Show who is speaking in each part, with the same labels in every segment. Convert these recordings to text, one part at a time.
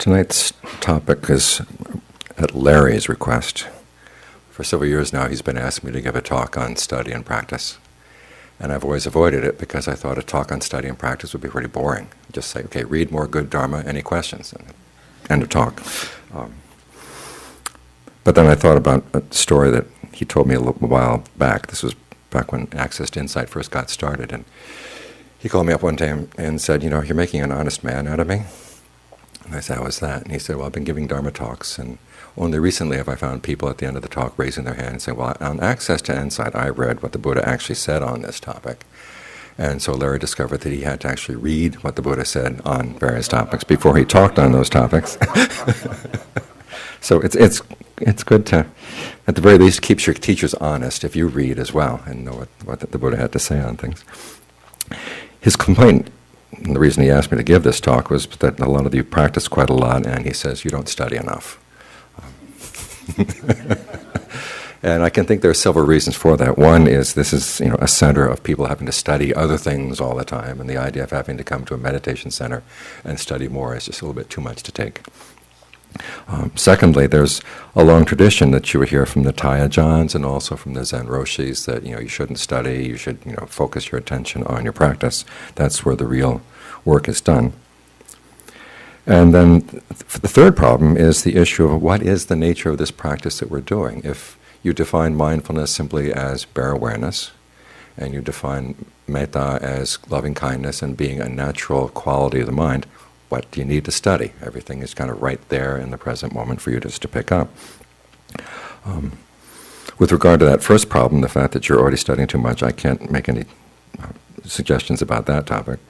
Speaker 1: Tonight's topic is at Larry's request. For several years now, he's been asking me to give a talk on study and practice. And I've always avoided it because I thought a talk on study and practice would be pretty boring. Just say, okay, read more good Dharma, any questions? End of talk. But then I thought about a story that he told me a little while back. This was back when Access to Insight first got started. And he called me up one day and said, you know, you're making an honest man out of me. And I said, how was that? And he said, well, I've been giving Dharma talks, and only recently have I found people at the end of the talk raising their hand and saying, well, on Access to Insight, I read what the Buddha actually said on this topic. And so Larry discovered that he had to actually read what the Buddha said on various topics before he talked on those topics. So it's good to, at the very least, keeps your teachers honest if you read as well and know what the Buddha had to say on things. His complaint, and the reason he asked me to give this talk, was that a lot of you practice quite a lot, and he says you don't study enough. And I can think there are several reasons for that. One is this is a center of people having to study other things all the time, and the idea of having to come to a meditation center and study more is just a little bit too much to take. Secondly, there's a long tradition that you would hear from the Thai Ajahns and also from the Zen Roshis that you shouldn't study, you should focus your attention on your practice. That's where the real work is done. And then the third problem is the issue of what is the nature of this practice that we're doing. If you define mindfulness simply as bare awareness, and you define metta as loving kindness and being a natural quality of the mind, what do you need to study? Everything is kind of right there in the present moment for you just to pick up. With regard to that first problem, the fact that you're already studying too much, I can't make any suggestions about that topic,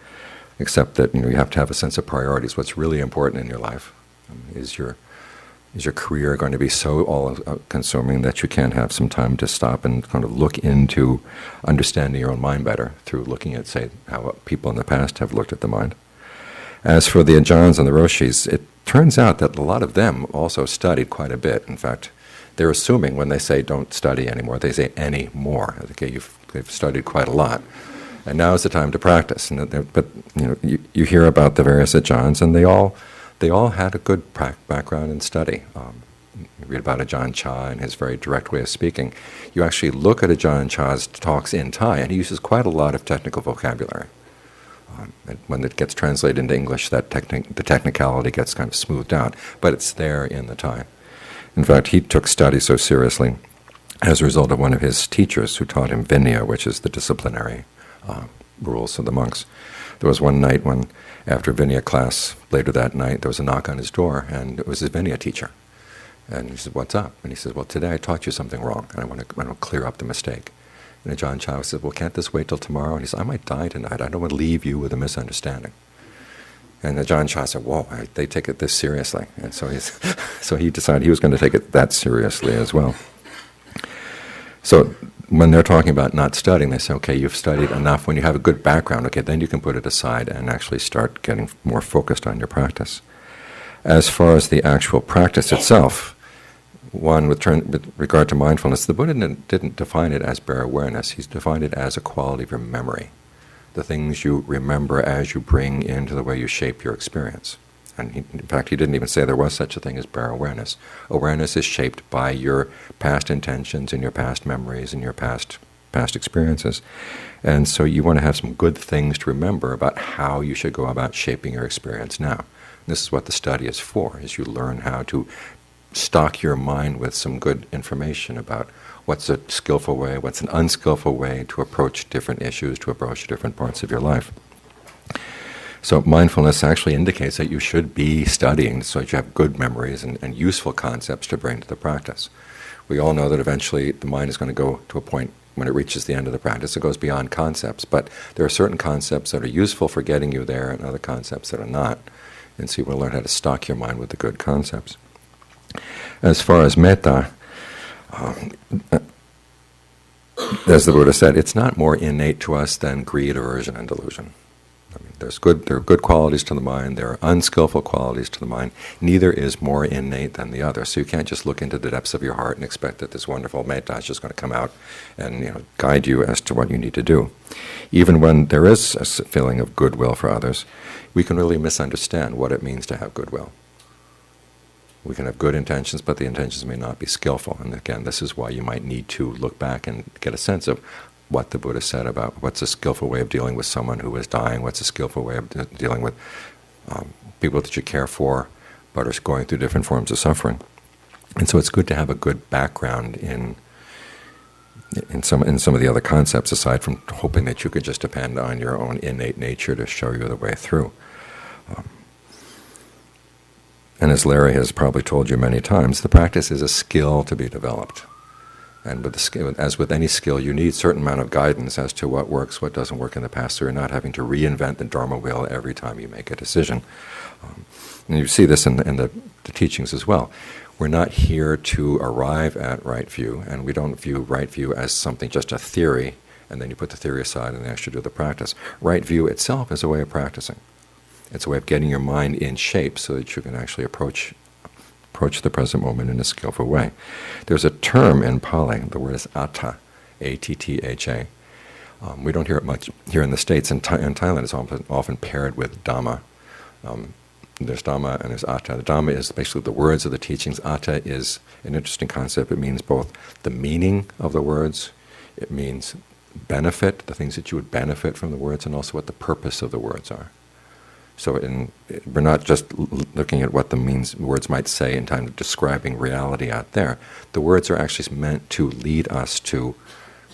Speaker 1: except that you have to have a sense of priorities. What's really important in your life? Is your career going to be so all-consuming that you can't have some time to stop and kind of look into understanding your own mind better through looking at, say, how people in the past have looked at the mind? As for the Ajahns and the Roshis, it turns out that a lot of them also studied quite a bit. In fact, they're assuming when they say don't study anymore, they say any more. Okay, they've studied quite a lot, and now is the time to practice. But you hear about the various Ajahns, and they all had a good background in study. You read about Ajahn Chah and his very direct way of speaking. You actually look at Ajahn Chah's talks in Thai, and he uses quite a lot of technical vocabulary. And when it gets translated into English, the technicality gets kind of smoothed out, but it's there in the Thai. In fact, he took study so seriously as a result of one of his teachers who taught him Vinaya, which is the disciplinary rules of the monks. There was one night when, after Vinaya class, later that night, there was a knock on his door, and it was his Vinaya teacher. And he said, what's up? And he says, well, today I taught you something wrong, and I want to clear up the mistake. And Ajahn Chah said, well, can't this wait till tomorrow? And he said, I might die tonight. I don't want to leave you with a misunderstanding. And Ajahn Chah said, whoa, they take it this seriously. And so he decided he was going to take it that seriously as well. So when they're talking about not studying, they say, okay, you've studied enough. When you have a good background, okay, then you can put it aside and actually start getting more focused on your practice. As far as the actual practice itself, one, with regard to mindfulness, the Buddha didn't define it as bare awareness. He's defined it as a quality of your memory, the things you remember as you bring into the way you shape your experience. And in fact, he didn't even say there was such a thing as bare awareness. Awareness is shaped by your past intentions and your past memories and your past experiences. And so you want to have some good things to remember about how you should go about shaping your experience now. And this is what the study is for, is you learn how to stock your mind with some good information about what's a skillful way, what's an unskillful way to approach different issues, to approach different parts of your life. So mindfulness actually indicates that you should be studying so that you have good memories and useful concepts to bring to the practice. We all know that eventually the mind is going to go to a point when it reaches the end of the practice, it goes beyond concepts, but there are certain concepts that are useful for getting you there and other concepts that are not. And so you want to learn how to stock your mind with the good concepts. As far as metta, as the Buddha said, it's not more innate to us than greed, aversion, and delusion. I mean, there are good qualities to the mind, there are unskillful qualities to the mind. Neither is more innate than the other. So you can't just look into the depths of your heart and expect that this wonderful metta is just going to come out and guide you as to what you need to do. Even when there is a feeling of goodwill for others, we can really misunderstand what it means to have goodwill. We can have good intentions, but the intentions may not be skillful. And again, this is why you might need to look back and get a sense of what the Buddha said about what's a skillful way of dealing with someone who is dying, what's a skillful way of dealing with people that you care for but are going through different forms of suffering. And so it's good to have a good background in some of the other concepts, aside from hoping that you could just depend on your own innate nature to show you the way through. And as Larry has probably told you many times, the practice is a skill to be developed. And with the skill, as with any skill, you need a certain amount of guidance as to what works, what doesn't work in the past, so you're not having to reinvent the Dharma wheel every time you make a decision. And you see this in the teachings as well. We're not here to arrive at right view, and we don't view right view as something, just a theory, and then you put the theory aside and actually do the practice. Right view itself is a way of practicing. It's a way of getting your mind in shape so that you can actually approach the present moment in a skillful way. There's a term in Pali, the word is atta, A-T-T-H-A. We don't hear it much here in the States. In Thailand it's often paired with Dhamma. There's Dhamma and there's atta. The Dhamma is basically the words of the teachings. Atta is an interesting concept. It means both the meaning of the words, it means benefit, the things that you would benefit from the words, and also what the purpose of the words are. So we're not just looking at what the words might say in time of describing reality out there. The words are actually meant to lead us to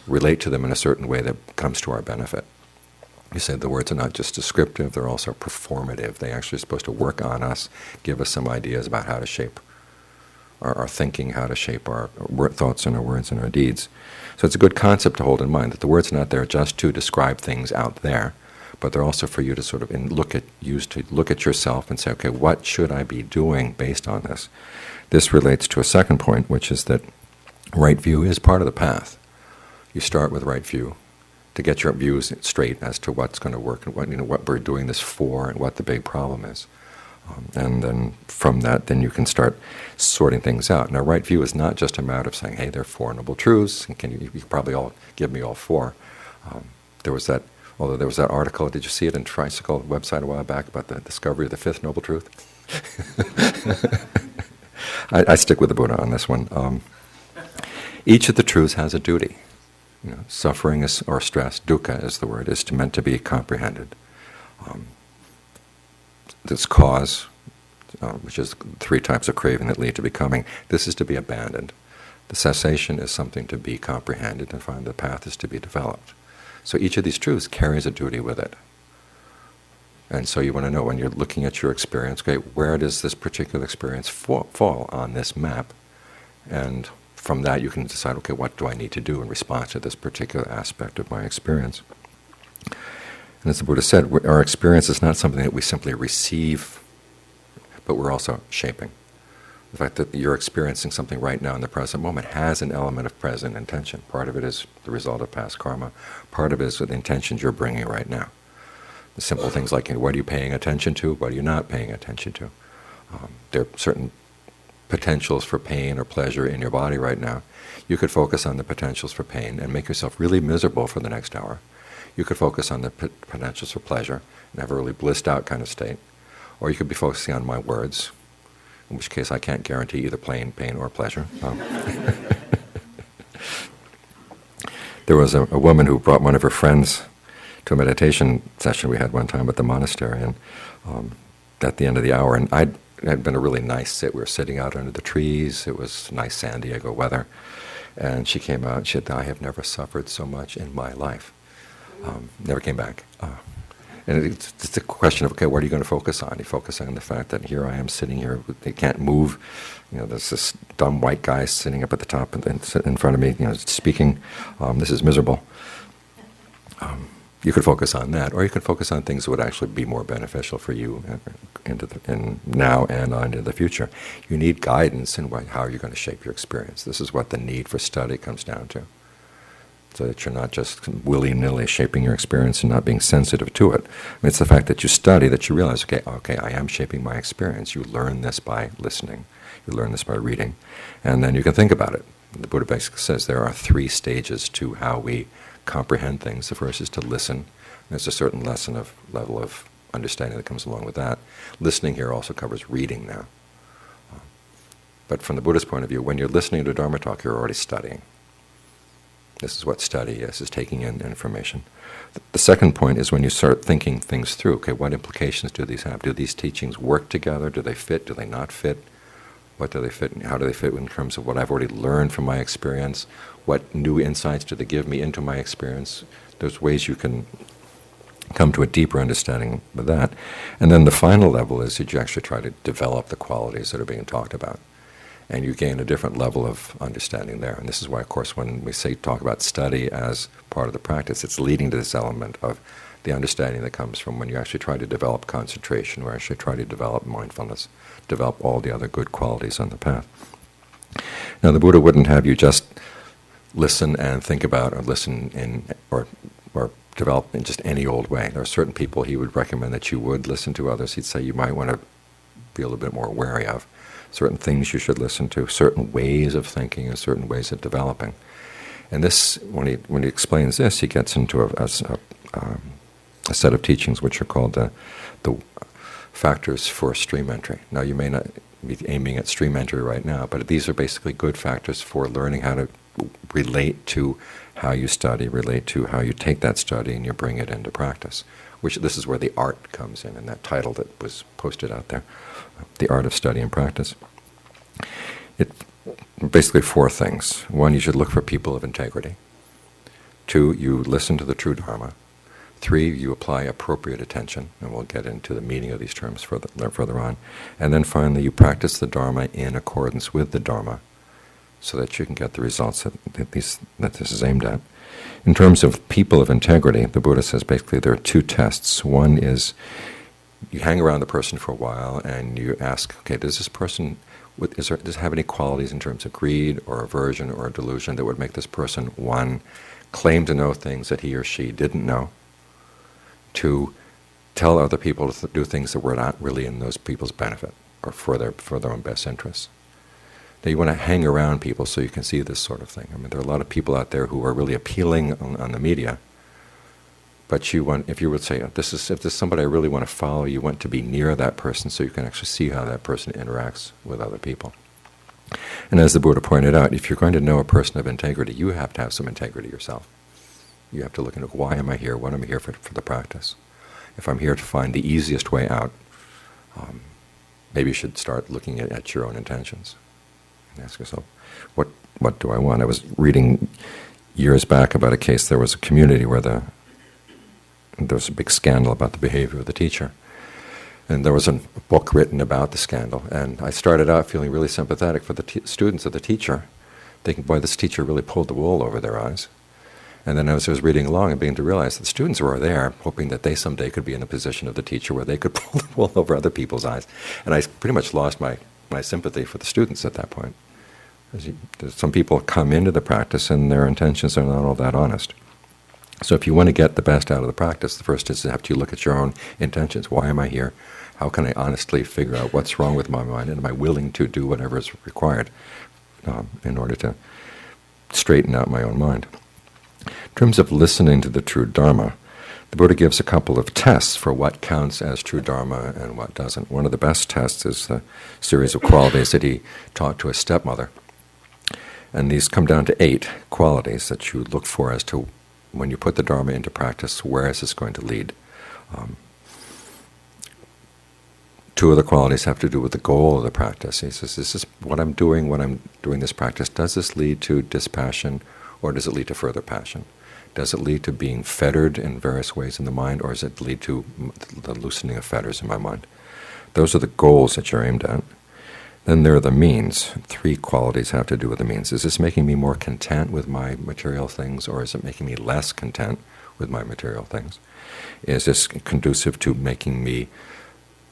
Speaker 1: relate to them in a certain way that comes to our benefit. You said the words are not just descriptive, they're also performative. They actually are supposed to work on us, give us some ideas about how to shape our thinking, how to shape our thoughts and our words and our deeds. So it's a good concept to hold in mind, that the words are not there just to describe things out there, but they're also for you to sort of look at yourself and say, okay, what should I be doing based on this? This relates to a second point, which is that right view is part of the path. You start with right view to get your views straight as to what's going to work and what we're doing this for and what the big problem is. And then from that, then you can start sorting things out. Now, right view is not just a matter of saying, hey, there are Forumable Truths, and you probably all give me all four. There was that article, did you see it in Tricycle website a while back about the discovery of the fifth noble truth? I stick with the Buddha on this one. Each of the truths has a duty. Suffering or stress, dukkha is the word, is meant to be comprehended. This cause, which is three types of craving that lead to becoming, this is to be abandoned. The cessation is something to be comprehended, and finally the path is to be developed. So each of these truths carries a duty with it. And so you want to know, when you're looking at your experience, okay, where does this particular experience fall on this map? And from that you can decide, okay, what do I need to do in response to this particular aspect of my experience? And as the Buddha said, our experience is not something that we simply receive, but we're also shaping. The fact that you're experiencing something right now in the present moment has an element of present intention. Part of it is the result of past karma. Part of it is the intentions you're bringing right now. The simple things like, what are you paying attention to? What are you not paying attention to? There are certain potentials for pain or pleasure in your body right now. You could focus on the potentials for pain and make yourself really miserable for the next hour. You could focus on the potentials for pleasure and have a really blissed out kind of state. Or you could be focusing on my words, in which case I can't guarantee either pain or pleasure. There was a woman who brought one of her friends to a meditation session we had one time at the monastery, and at the end of the hour, and it had been a really nice sit. We were sitting out under the trees. It was nice San Diego weather. And she came out and she said, I have never suffered so much in my life. Never came back. And it's a question of, okay, what are you going to focus on? You focus on the fact that here I am sitting here, they can't move. There's this dumb white guy sitting up at the top and in front of me, speaking. This is miserable. You could focus on that, or you could focus on things that would actually be more beneficial for you in now and on into the future. You need guidance in how you're going to shape your experience. This is what the need for study comes down to, so that you're not just willy-nilly shaping your experience and not being sensitive to it. It's the fact that you study that you realize, okay, I am shaping my experience. You learn this by listening. You learn this by reading. And then you can think about it. The Buddha basically says there are three stages to how we comprehend things. The first is to listen. There's a certain level of understanding that comes along with that. Listening here also covers reading now. But from the Buddhist point of view, when you're listening to a Dharma talk, you're already studying. This is what study is taking in information. The second point is when you start thinking things through. Okay, what implications do these have? Do these teachings work together? Do they fit? Do they not fit? What do they fit? How do they fit in terms of what I've already learned from my experience? What new insights do they give me into my experience? There's ways you can come to a deeper understanding of that. And then the final level is that you actually try to develop the qualities that are being talked about. And you gain a different level of understanding there. And this is why, of course, when we talk about study as part of the practice, it's leading to this element of the understanding that comes from when you actually try to develop concentration, or actually try to develop mindfulness, develop all the other good qualities on the path. Now, the Buddha wouldn't have you just listen and think about, or listen in, or develop in just any old way. There are certain people he would recommend that you would listen to. Others he'd say you might want to be a little bit more wary of. Certain things you should listen to, certain ways of thinking and certain ways of developing. And this, when he explains this, he gets into a set of teachings which are called the factors for stream entry. Now, you may not be aiming at stream entry right now, but these are basically good factors for learning how to relate to how you study, relate to how you take that study and you bring it into practice. Which this is where the art comes in that title that was posted out there, The Art of Study and Practice. It basically four things. One, you should look for people of integrity. Two, you listen to the true Dharma. Three, you apply appropriate attention, and we'll get into the meaning of these terms further on. And then finally, you practice the Dharma in accordance with the Dharma, so that you can get the results that this is aimed at. In terms of people of integrity, the Buddha says basically there are two tests. One is you hang around the person for a while and you ask, okay, does this person, does it have any qualities in terms of greed or aversion or delusion that would make this person, one, claim to know things that he or she didn't know, two, tell other people to do things that were not really in those people's benefit or for their own best interests. Now, you want to hang around people so you can see this sort of thing. I mean, there are a lot of people out there who are really appealing on the media, but you want, if you would say, if this is somebody I really want to follow, you want to be near that person so you can actually see how that person interacts with other people. And as the Buddha pointed out, if you're going to know a person of integrity, you have to have some integrity yourself. You have to look into why am I here, what am I here for the practice. If I'm here to find the easiest way out, maybe you should start looking at your own intentions. And ask yourself, what do I want? I was reading years back about a case. There was a community where there was a big scandal about the behavior of the teacher. And there was a book written about the scandal. And I started out feeling really sympathetic for the students of the teacher, thinking, boy, this teacher really pulled the wool over their eyes. And then as I was reading along, I began to realize that the students were there hoping that they someday could be in the position of the teacher where they could pull the wool over other people's eyes. And I pretty much lost my sympathy for the students at that point. Some people come into the practice and their intentions are not all that honest. So if you want to get the best out of the practice, the first is to have to look at your own intentions. Why am I here? How can I honestly figure out what's wrong with my mind? And am I willing to do whatever is required in order to straighten out my own mind? In terms of listening to the true Dharma, the Buddha gives a couple of tests for what counts as true Dharma and what doesn't. One of the best tests is the series of qualities that he taught to his stepmother. And these come down to 8 qualities that you look for as to when you put the Dharma into practice, where is this going to lead? 2 of the qualities have to do with the goal of the practice. He says, this is what I'm doing when I'm doing this practice. Does this lead to dispassion or does it lead to further passion? Does it lead to being fettered in various ways in the mind, or does it lead to the loosening of fetters in my mind? Those are the goals that you're aimed at. Then there are the means. 3 qualities have to do with the means. Is this making me more content with my material things, or is it making me less content with my material things? Is this conducive to making me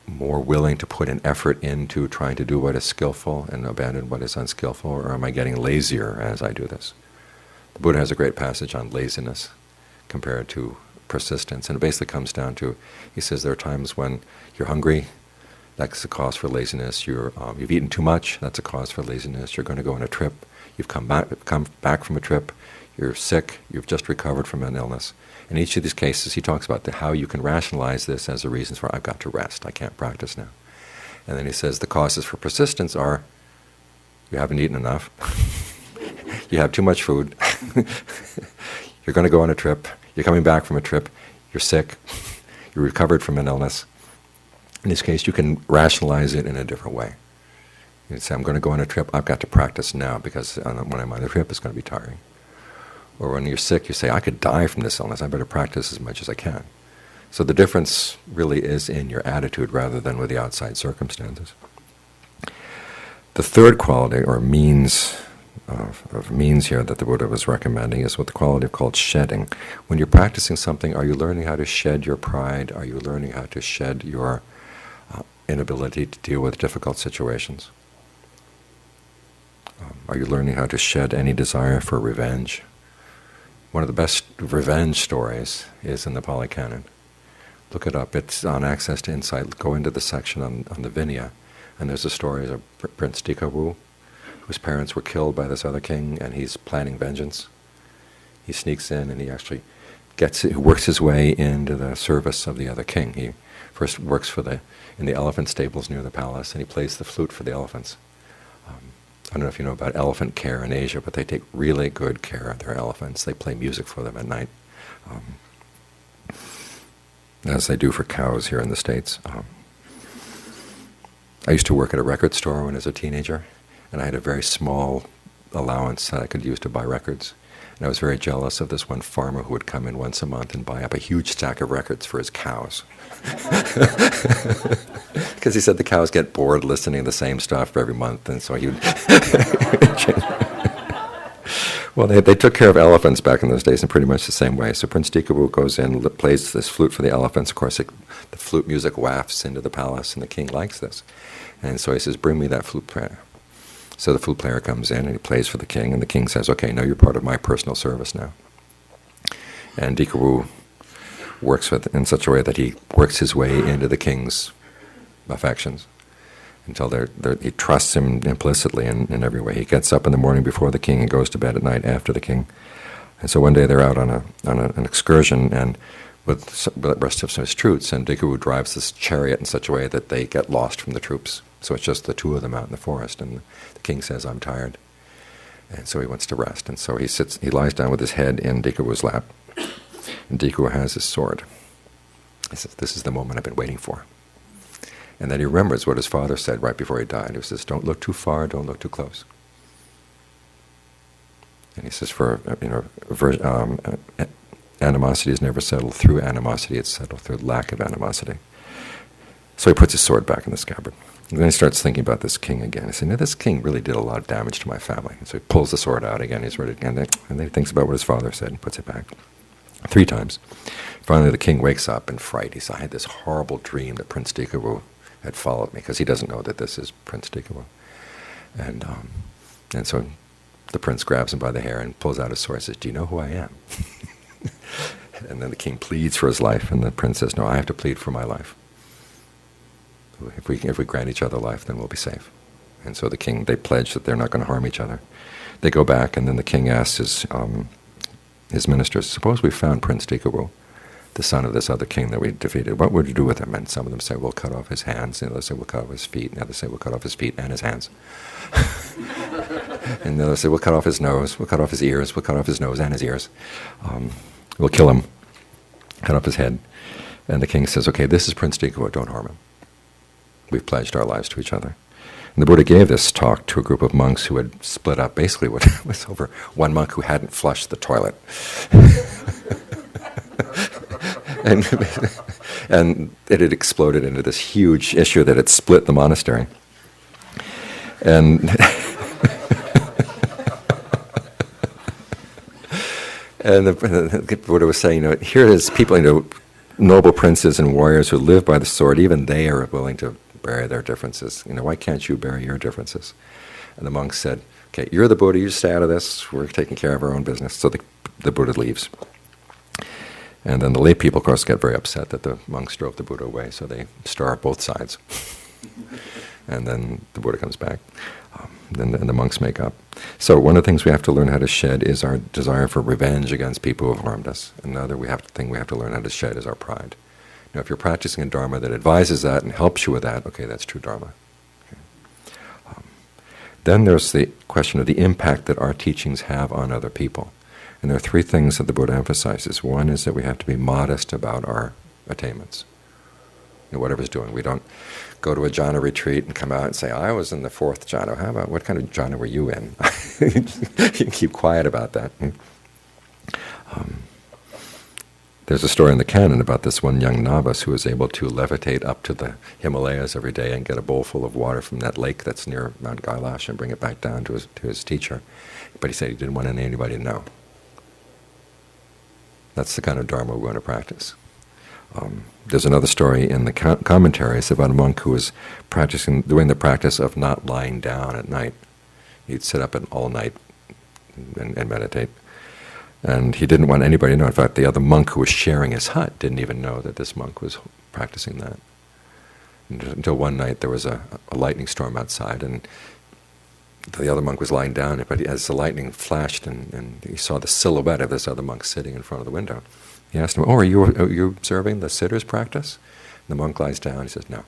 Speaker 1: more willing to put an effort into trying to do what is skillful and abandon what is unskillful, or am I getting lazier as I do this? The Buddha has a great passage on laziness compared to persistence, and it basically comes down to, he says there are times when you're hungry, that's a cause for laziness. You've eaten too much, that's a cause for laziness. You're going to go on a trip, you've come back from a trip, you're sick, you've just recovered from an illness. In each of these cases, he talks about how you can rationalize this as a reason for, I've got to rest, I can't practice now. And then he says the causes for persistence are You haven't eaten enough. You have too much food. You're going to go on a trip. You're coming back from a trip. You're sick. You're recovered from an illness. In this case, you can rationalize it in a different way. You say, I'm going to go on a trip. I've got to practice now because when I'm on a trip, it's going to be tiring. Or when you're sick, you say, I could die from this illness. I better practice as much as I can. So the difference really is in your attitude rather than with the outside circumstances. The third quality, or means here that the Buddha was recommending, is what the quality called shedding. When you're practicing something, are you learning how to shed your pride? Are you learning how to shed your inability to deal with difficult situations? Are you learning how to shed any desire for revenge? One of the best revenge stories is in the Pali Canon. Look it up. It's on Access to Insight. Go into the section on the Vinaya, and there's a story of Prince Dikawu, whose parents were killed by this other king, and he's planning vengeance. He sneaks in, and he actually works his way into the service of the other king. He first works in the elephant stables near the palace, and he plays the flute for the elephants. I don't know if you know about elephant care in Asia, but they take really good care of their elephants. They play music for them at night, as they do for cows here in the States. I used to work at a record store when I was a teenager, and I had a very small allowance that I could use to buy records. And I was very jealous of this one farmer who would come in once a month and buy up a huge stack of records for his cows. Because he said the cows get bored listening to the same stuff every month, and so he would... Well, they took care of elephants back in those days in pretty much the same way. So Prince Dikawu goes in, plays this flute for the elephants. Of course, the flute music wafts into the palace, and the king likes this. And so he says, bring me that flute player. So the flute player comes in, and he plays for the king, and the king says, okay, now you're part of my personal service now. And Dikawu works in such a way that he works his way into the king's affections until he trusts him implicitly in every way. He gets up in the morning before the king and goes to bed at night after the king. And so one day they're out on an excursion and with the rest of his troops, and Dikawu drives this chariot in such a way that they get lost from the troops. So it's just the two of them out in the forest, and the king says, I'm tired. And so he wants to rest. And so he lies down with his head in Dikawu's lap. And Dikawu has his sword. He says, this is the moment I've been waiting for. And then he remembers what his father said right before he died. He says, don't look too far, don't look too close. And he says, animosity is never settled through animosity, it's settled through lack of animosity. So he puts his sword back in the scabbard. And then he starts thinking about this king again. He says, now this king really did a lot of damage to my family. And so he pulls the sword out again, he's ready, and then he thinks about what his father said and puts it back 3 times. Finally the king wakes up in fright. He says, I had this horrible dream that Prince Dikawu had followed me, because he doesn't know that this is Prince Dikawu. And so the prince grabs him by the hair and pulls out his sword and says, do you know who I am? And then the king pleads for his life, and the prince says, no, I have to plead for my life. If we grant each other life, then we'll be safe. And so they pledge that they're not going to harm each other. They go back, and then the king asks his ministers, suppose we found Prince Dikawu, the son of this other king that we defeated, what would you do with him? And some of them say, we'll cut off his hands, and others say, we'll cut off his feet, and others say, we'll cut off his feet and his hands. And others say, we'll cut off his nose, we'll cut off his ears, we'll cut off his nose and his ears. We'll kill him, cut off his head. And the king says, okay, this is Prince Dikawu, don't harm him. We've pledged our lives to each other. And the Buddha gave this talk to a group of monks who had split up. Basically what was over one monk who hadn't flushed the toilet. and it had exploded into this huge issue that had split the monastery. And and the Buddha was saying, here it is, people, noble princes and warriors who live by the sword, even they are willing to bury their differences. Why can't you bury your differences? And the monks said, okay, you're the Buddha, you stay out of this, we're taking care of our own business. So the Buddha leaves. And then the lay people, of course, get very upset that the monks drove the Buddha away, so they starve both sides. And then the Buddha comes back. Then the monks make up. So one of the things we have to learn how to shed is our desire for revenge against people who have harmed us. Another thing we have to learn how to shed is our pride. Now, if you're practicing a Dharma that advises that and helps you with that, okay, that's true Dharma. Okay. Then there's the question of the impact that our teachings have on other people. And there are three things that the Buddha emphasizes. One is that we have to be modest about our attainments. Whatever's doing. We don't go to a jhana retreat and come out and say, I was in the fourth jhana. How about, what kind of jhana were you in? You can keep quiet about that. There's a story in the canon about this one young novice who was able to levitate up to the Himalayas every day and get a bowl full of water from that lake that's near Mount Kailash and bring it back down to his teacher. But he said he didn't want anybody to know. That's the kind of Dharma we want to practice. There's another story in the commentaries about a monk who was doing the practice of not lying down at night. He'd sit up all night and meditate. And he didn't want anybody to know. In fact, the other monk who was sharing his hut didn't even know that this monk was practicing that. Until one night there was a lightning storm outside, and the other monk was lying down, but as the lightning flashed and he saw the silhouette of this other monk sitting in front of the window, he asked him, are you observing the sitter's practice? And the monk lies down. He says, no.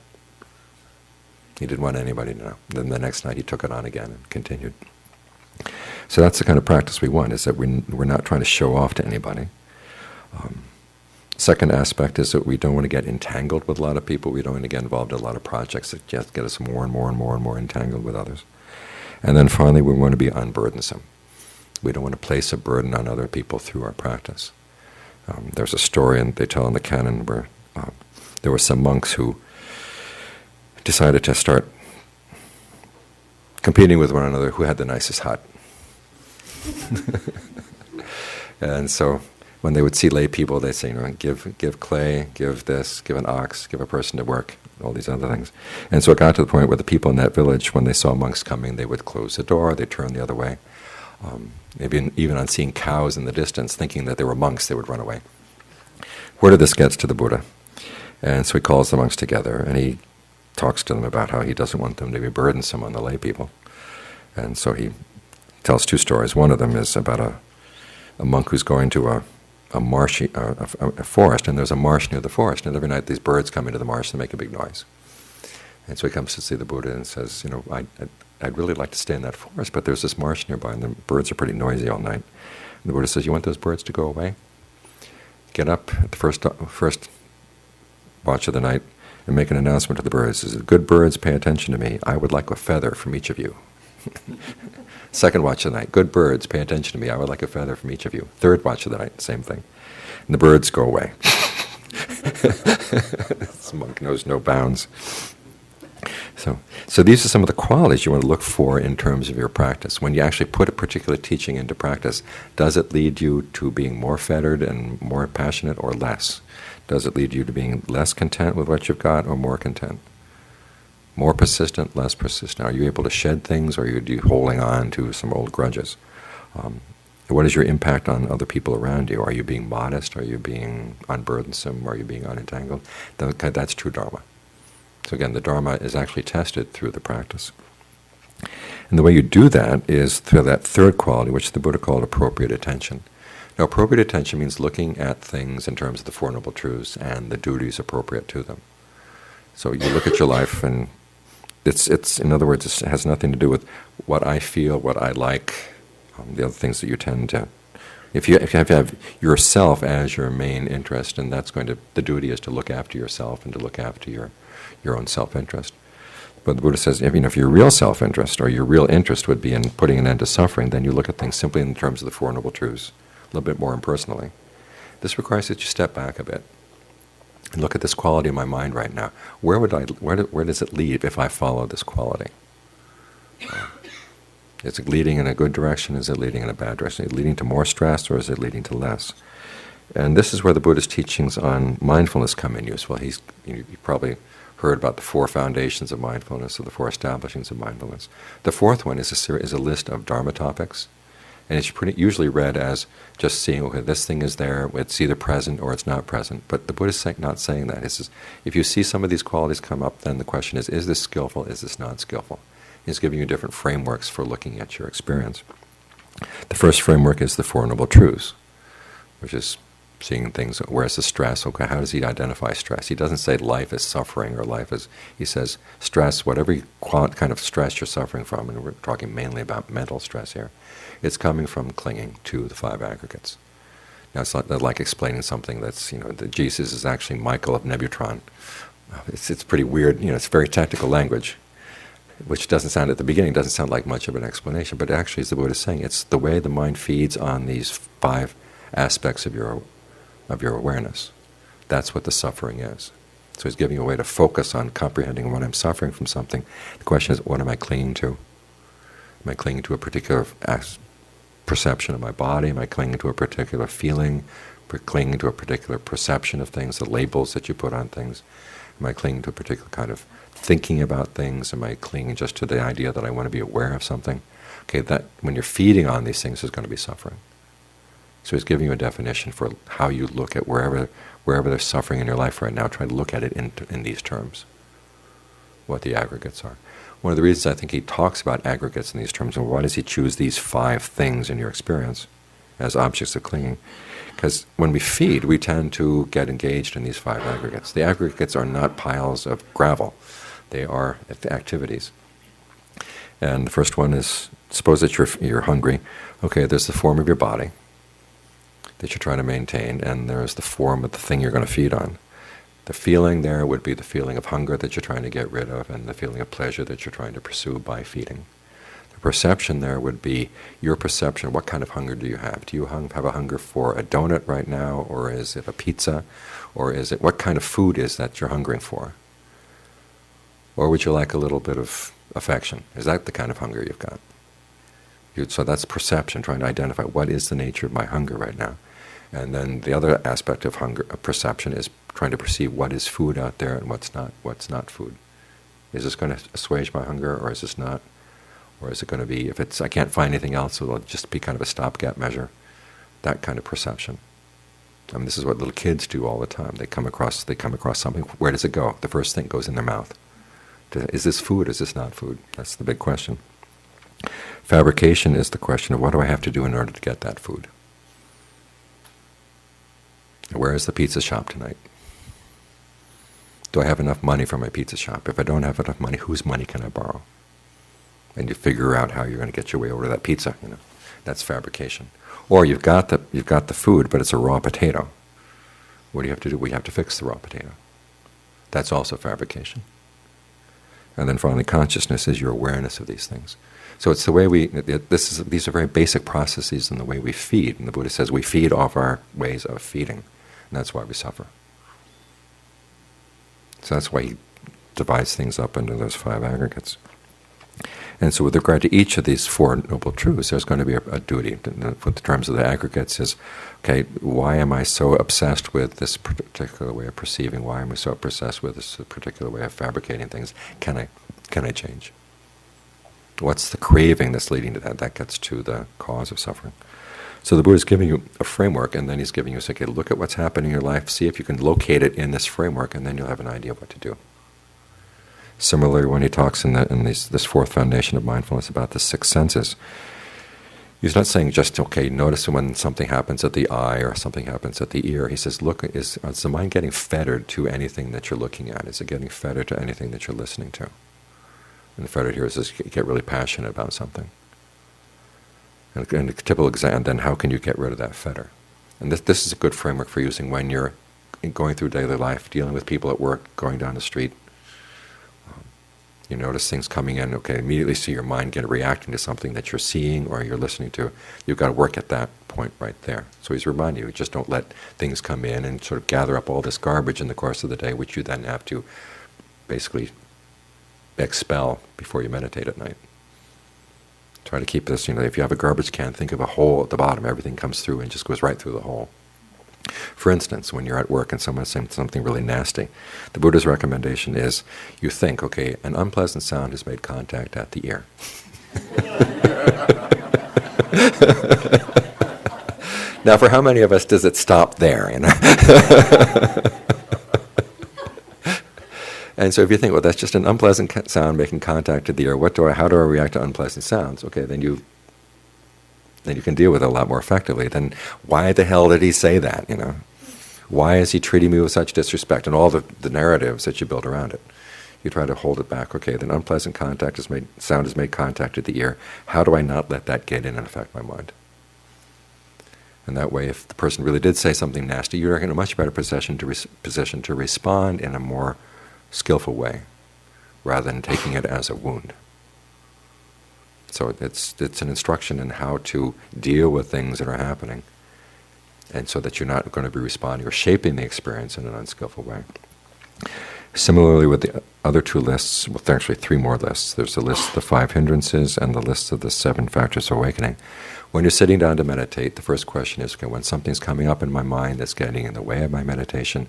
Speaker 1: He didn't want anybody to know. Then the next night he took it on again and continued. So that's the kind of practice we want, is that we're not trying to show off to anybody. Second aspect is that we don't want to get entangled with a lot of people. We don't want to get involved in a lot of projects that just get us more and more and more and more entangled with others. And then finally, we want to be unburdensome. We don't want to place a burden on other people through our practice. There's a story they tell in the canon where there were some monks who decided to start competing with one another who had the nicest hut. And so when they would see lay people, they'd say, give clay, give this, give an ox, give a person to work, all these other things. And so it got to the point where the people in that village, when they saw monks coming, they would close the door, they'd turn the other way. Maybe even on seeing cows in the distance, thinking that they were monks, they would run away. Word of this gets to the Buddha. And so he calls the monks together, and he talks to them about how he doesn't want them to be burdensome on the lay people. And so he tells two stories. One of them is about a monk who's going to a forest, and there's a marsh near the forest, and every night these birds come into the marsh and make a big noise. And so he comes to see the Buddha and says, I'd really like to stay in that forest, but there's this marsh nearby, and the birds are pretty noisy all night. And the Buddha says, you want those birds to go away? Get up at the first watch of the night and make an announcement to the birds. He says, good birds, pay attention to me. I would like a feather from each of you. Second watch of the night, good birds, pay attention to me. I would like a feather from each of you. Third watch of the night, same thing. And the birds go away. This monk knows no bounds. So these are some of the qualities you want to look for in terms of your practice. When you actually put a particular teaching into practice, does it lead you to being more fettered and more passionate or less? Does it lead you to being less content with what you've got or more content? More persistent, less persistent? Are you able to shed things, or are you holding on to some old grudges? What is your impact on other people around you? Are you being modest? Are you being unburdensome? Are you being unentangled? That's true Dharma. So again, the Dharma is actually tested through the practice. And the way you do that is through that third quality, which the Buddha called appropriate attention. Now, appropriate attention means looking at things in terms of the Forumable Truths and the duties appropriate to them. So you look at your life, and it's in other words, it has nothing to do with what I feel, what I like, the other things that you tend to. If you have to have yourself as your main interest, and the duty is to look after yourself and to look after your own self-interest. But the Buddha says, if your real self-interest or your real interest would be in putting an end to suffering, then you look at things simply in terms of the Four Noble Truths, a little bit more impersonally. This requires that you step back a bit and look at this quality in my mind right now. Where does it lead if I follow this quality? Is it leading in a good direction? Is it leading in a bad direction? Is it leading to more stress, or is it leading to less? And this is where the Buddha's teachings on mindfulness come in useful. You probably heard about the 4 foundations of mindfulness, or the 4 establishments of mindfulness. The 4th one is a list of Dharma topics, and it's usually read as just seeing, okay, this thing is there, it's either present or it's not present. But the Buddha's not saying that. He says, if you see some of these qualities come up, then the question is this skillful, is this not skillful? He's giving you different frameworks for looking at your experience. The first framework is the Four Noble Truths, which is seeing things. Where's the stress? Okay, how does he identify stress? He doesn't say life is suffering or life is, he says stress, whatever kind of stress you're suffering from, and we're talking mainly about mental stress here, it's coming from clinging to the five aggregates. Now, it's not like explaining something that's, that Jesus is actually Michael of Nebutron. It's pretty weird, it's very technical language, which doesn't sound, at the beginning, doesn't sound like much of an explanation, but actually, as the Buddha is saying, it's the way the mind feeds on these five aspects of your awareness. That's what the suffering is. So he's giving you a way to focus on comprehending when I'm suffering from something. The question is, what am I clinging to? Am I clinging to a particular perception of my body? Am I clinging to a particular feeling? Clinging to a particular perception of things, the labels that you put on things? Am I clinging to a particular kind of thinking about things? Am I clinging just to the idea that I want to be aware of something? Okay, that when you're feeding on these things, there's going to be suffering. So he's giving you a definition for how you look at wherever there's suffering in your life right now. Try to look at it in these terms, what the aggregates are. One of the reasons I think he talks about aggregates in these terms, and why does he choose these five things in your experience as objects of clinging? Because when we feed, we tend to get engaged in these five aggregates. The aggregates are not piles of gravel. They are activities. And the first one is, suppose that you're hungry. Okay, there's the form of your body that you're trying to maintain, and there's the form of the thing you're going to feed on. The feeling there would be the feeling of hunger that you're trying to get rid of, and the feeling of pleasure that you're trying to pursue by feeding. The perception there would be your perception. What kind of hunger do you have? Do you have a hunger for a donut right now, or is it a pizza, or is it, what kind of food is that you're hungering for? Or would you like a little bit of affection? Is that the kind of hunger you've got? So that's perception, trying to identify what is the nature of my hunger right now. And then the other aspect of hunger, of perception, is trying to perceive what is food out there and what's not food. Is this going to assuage my hunger, or is this not? Or is it going to be, if it's I can't find anything else, it'll just be kind of a stopgap measure. That kind of perception. I mean, this is what little kids do all the time. They come across something. Where does it go? The first thing goes in their mouth. Is this food? Is this not food? That's the big question. Fabrication is the question of what do I have to do in order to get that food? Where is the pizza shop tonight? Do I have enough money for my pizza shop? If I don't have enough money, whose money can I borrow? And you figure out how you're going to get your way over to that pizza. That's fabrication. Or you've got the food, but it's a raw potato. What do you have to do? We have to fix the raw potato. That's also fabrication. And then finally, consciousness is your awareness of these things. So it's the way these are very basic processes in the way we feed. And the Buddha says we feed off our ways of feeding. And that's why we suffer. So that's why he divides things up into those five aggregates. And so with regard to each of these Four Noble Truths, there's going to be a duty. In terms of the aggregates is, okay, why am I so obsessed with this particular way of perceiving? Why am I so obsessed with this particular way of fabricating things? Can I change? What's the craving that's leading to that? That gets to the cause of suffering. So the Buddha is giving you a framework, and then he's giving you, okay, look at what's happening in your life, see if you can locate it in this framework, and then you'll have an idea of what to do. Similarly, when he talks in this fourth foundation of mindfulness about the six senses, he's not saying just, okay, notice when something happens at the eye or something happens at the ear. He says, look, is the mind getting fettered to anything that you're looking at? Is it getting fettered to anything that you're listening to? And the fettered here is just get really passionate about something. And a typical example, then how can you get rid of that fetter? And this is a good framework for using when you're going through daily life, dealing with people at work, going down the street. You notice things coming in, okay, immediately see your mind reacting to something that you're seeing or you're listening to. You've got to work at that point right there. So he's reminding you, just don't let things come in and sort of gather up all this garbage in the course of the day, which you then have to basically expel before you meditate at night. Try to keep this, if you have a garbage can, think of a hole at the bottom. Everything comes through and just goes right through the hole. For instance, when you're at work and someone's saying something really nasty, the Buddha's recommendation is you think, okay, an unpleasant sound has made contact at the ear. Now, for how many of us does it stop there? And so if you think, well, that's just an unpleasant sound making contact at the ear, how do I react to unpleasant sounds? Okay, then you can deal with it a lot more effectively. Then why the hell did he say that, Why is he treating me with such disrespect? And all the narratives that you build around it. You try to hold it back. Okay, then unpleasant sound has made contact at the ear. How do I not let that get in and affect my mind? And that way, if the person really did say something nasty, you're in a much better position to respond in a more skillful way, rather than taking it as a wound. So it's an instruction in how to deal with things that are happening, and so that you're not going to be responding or shaping the experience in an unskillful way. Similarly with the other two lists, well, there are actually three more lists. There's the list of the 5 hindrances and the list of the 7 factors of awakening. When you're sitting down to meditate, the first question is, okay, when something's coming up in my mind that's getting in the way of my meditation,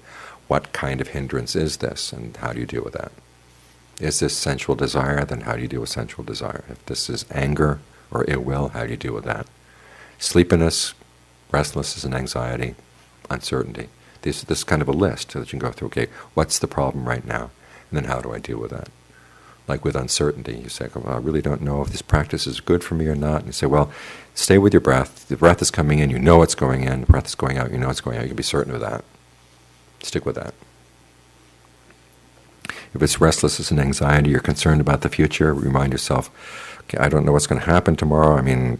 Speaker 1: what kind of hindrance is this, and how do you deal with that? Is this sensual desire? Then how do you deal with sensual desire? If this is anger or ill will, how do you deal with that? Sleepiness, restlessness and anxiety, uncertainty. This is kind of a list so that you can go through, okay, what's the problem right now? And then how do I deal with that? Like with uncertainty, you say, well, I really don't know if this practice is good for me or not. And you say, well, stay with your breath. The breath is coming in, you know it's going in. The breath is going out, you know it's going out. You can be certain of that. Stick with that. If it's restlessness and anxiety, you're concerned about the future, remind yourself, okay, I don't know what's going to happen tomorrow. I mean,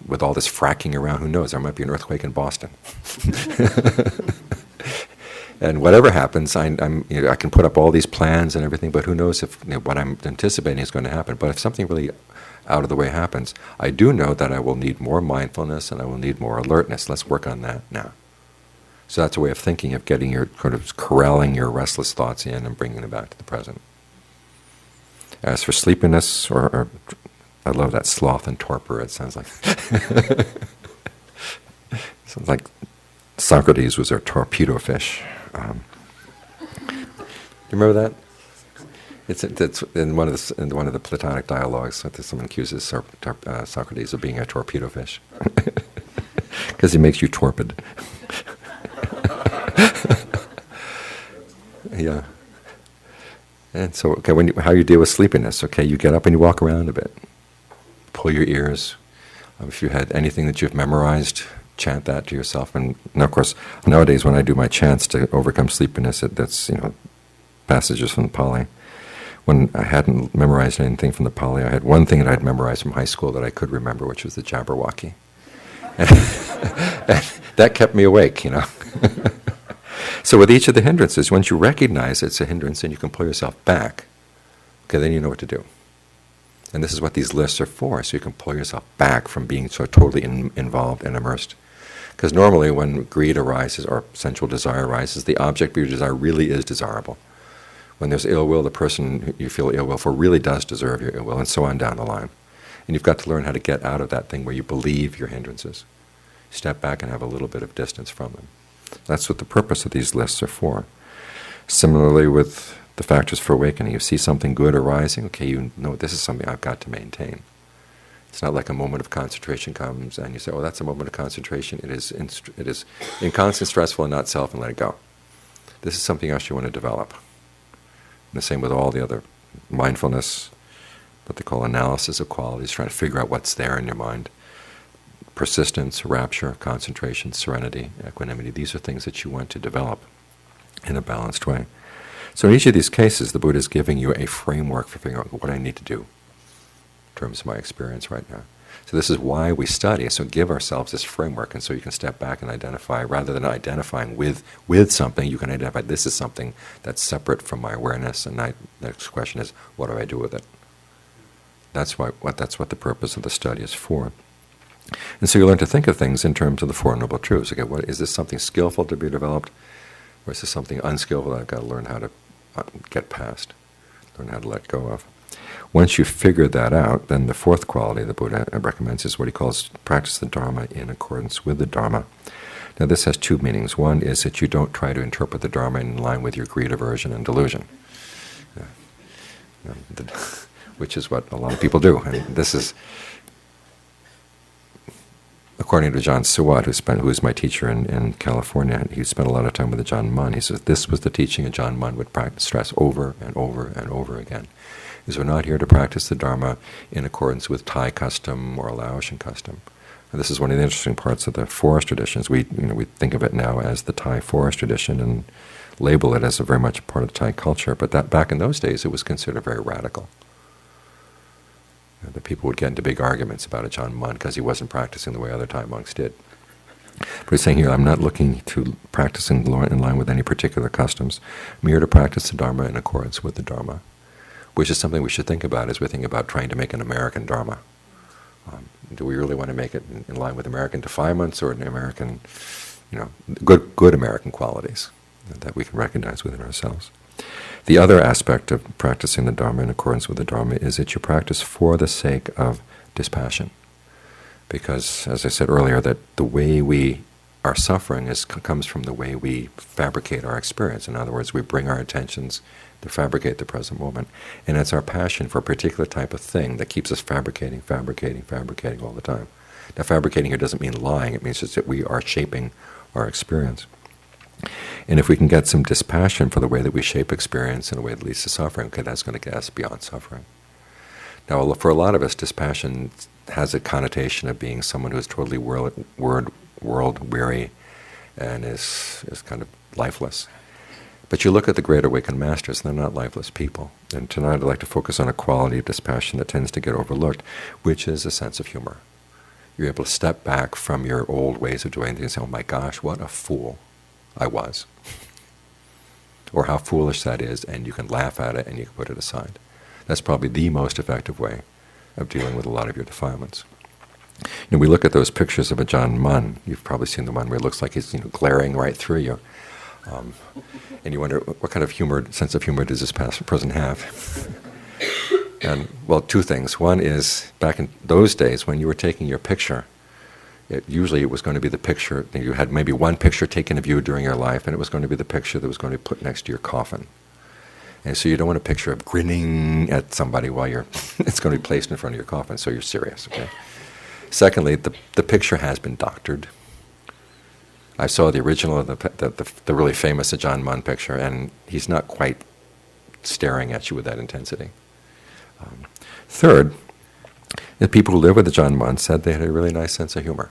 Speaker 1: with all this fracking around, who knows? There might be an earthquake in Boston. And whatever happens, I can put up all these plans and everything, but who knows if what I'm anticipating is going to happen. But if something really out of the way happens, I do know that I will need more mindfulness and I will need more alertness. Let's work on that now. So that's a way of thinking, of getting your corralling your restless thoughts in and bringing them back to the present. As for sleepiness, or I love that sloth and torpor. It sounds like sounds like Socrates was our torpedo fish. You remember that? It's in one of the Platonic dialogues. Someone accuses Socrates of being a torpedo fish because he makes you torpid. Yeah. And so, okay, how you deal with sleepiness? Okay, you get up and you walk around a bit. Pull your ears. If you had anything that you've memorized, chant that to yourself. And of course, nowadays when I do my chants to overcome sleepiness, that's passages from the Pali. When I hadn't memorized anything from the Pali, I had one thing that I'd memorized from high school that I could remember, which was the Jabberwocky. And that kept me awake, So with each of the hindrances, once you recognize it's a hindrance and you can pull yourself back, okay, then you know what to do. And this is what these lists are for, so you can pull yourself back from being so totally involved and immersed. Because normally when greed arises or sensual desire arises, the object of your desire really is desirable. When there's ill will, the person you feel ill will for really does deserve your ill will, and so on down the line. And you've got to learn how to get out of that thing where you believe your hindrances. Step back and have a little bit of distance from them. That's what the purpose of these lists are for. Similarly with the factors for awakening, you see something good arising, okay, you know this is something I've got to maintain. It's not like a moment of concentration comes and you say, oh, that's a moment of concentration. It is inconstant, stressful, and not self, and let it go. This is something else you want to develop. And the same with all the other mindfulness, what they call analysis of qualities, trying to figure out what's there in your mind. Persistence, rapture, concentration, serenity, equanimity. These are things that you want to develop in a balanced way. So in each of these cases, the Buddha is giving you a framework for figuring out what I need to do in terms of my experience right now. So this is why we study, so give ourselves this framework, and so you can step back and identify, rather than identifying with something, you can identify this is something that's separate from my awareness, and the next question is, what do I do with it? That's what the purpose of the study is for. And so you learn to think of things in terms of the Forumable Truths. Okay, is this something skillful to be developed, or is this something unskillful that I've got to learn how to get past, learn how to let go of? Once you figure that out, then the fourth quality the Buddha recommends is what he calls practice the Dharma in accordance with the Dharma. Now this has two meanings. One is that you don't try to interpret the Dharma in line with your greed, aversion, and delusion, which is what a lot of people do. And this is, according to John Suwat, who is my teacher in California, he spent a lot of time with Ajahn Mun. He says this was the teaching Ajahn Mun would stress over and over and over again. Is we're not here to practice the Dharma in accordance with Thai custom or Laotian custom. And this is one of the interesting parts of the forest traditions. We think of it now as the Thai forest tradition and label it as a very much a part of Thai culture, but that back in those days it was considered very radical. The people would get into big arguments about Ajahn Mun because he wasn't practicing the way other Thai monks did. But he's saying here, I'm not looking to practice in line with any particular customs. I'm here to practice the Dharma in accordance with the Dharma, which is something we should think about as we think about trying to make an American Dharma. Do we really want to make it in line with American defilements or an American, good American qualities that we can recognize within ourselves? The other aspect of practicing the Dharma in accordance with the Dharma is that you practice for the sake of dispassion. Because, as I said earlier, that the way we are suffering comes from the way we fabricate our experience. In other words, we bring our attentions to fabricate the present moment. And it's our passion for a particular type of thing that keeps us fabricating all the time. Now, fabricating here doesn't mean lying. It means just that we are shaping our experience. And if we can get some dispassion for the way that we shape experience in a way that leads to suffering, okay, that's going to get us beyond suffering. Now, for a lot of us, dispassion has a connotation of being someone who is totally world-weary and is kind of lifeless. But you look at the Great Awakened Masters, they're not lifeless people. And tonight I'd like to focus on a quality of dispassion that tends to get overlooked, which is a sense of humor. You're able to step back from your old ways of doing things and say, oh my gosh, what a fool I was. Or how foolish that is, and you can laugh at it and you can put it aside. That's probably the most effective way of dealing with a lot of your defilements. We look at those pictures of Ajahn Mun. You've probably seen the one where it looks like he's glaring right through you. And you wonder, what kind of sense of humor does this person have? And, well, two things. One is, back in those days when you were taking your picture, usually it was going to be the picture, you had maybe one picture taken of you during your life, and it was going to be the picture that was going to be put next to your coffin. And so you don't want a picture of grinning at somebody while it's going to be placed in front of your coffin, so you're serious, okay? Secondly, the picture has been doctored. I saw the original of the really famous Ajahn Mun picture, and he's not quite staring at you with that intensity. Third, the people who live with Ajahn Mun said they had a really nice sense of humor.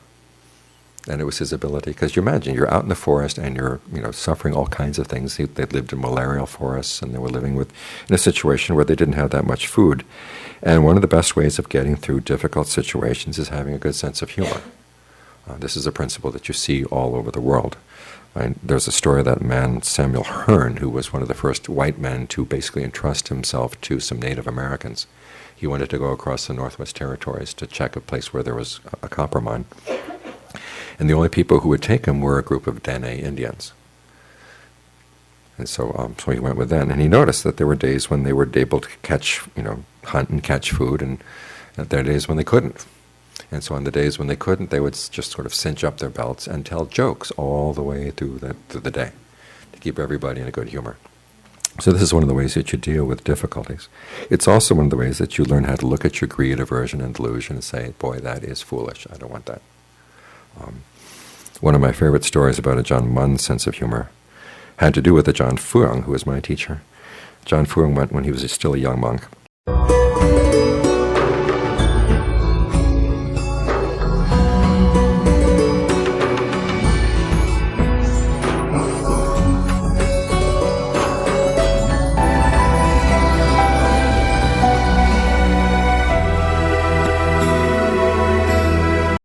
Speaker 1: And it was his ability, because you imagine, you're out in the forest and you're suffering all kinds of things. They lived in malarial forests, and they were living in a situation where they didn't have that much food. And one of the best ways of getting through difficult situations is having a good sense of humor. This is a principle that you see all over the world. There's a story of that man, Samuel Hearn, who was one of the first white men to basically entrust himself to some Native Americans. He wanted to go across the Northwest Territories to check a place where there was a copper mine. And the only people who would take him were a group of Dene Indians. And so he went with them. And he noticed that there were days when they were able to hunt and catch food, and there were days when they couldn't. And so on the days when they couldn't, they would just sort of cinch up their belts and tell jokes all the way through the day to keep everybody in a good humor. So this is one of the ways that you deal with difficulties. It's also one of the ways that you learn how to look at your greed, aversion, and delusion and say, boy, that is foolish. I don't want that. One of my favorite stories about Ajahn Mun's sense of humor had to do with Ajahn Fuang, who was my teacher. Ajahn Fuang went when he was still a young monk.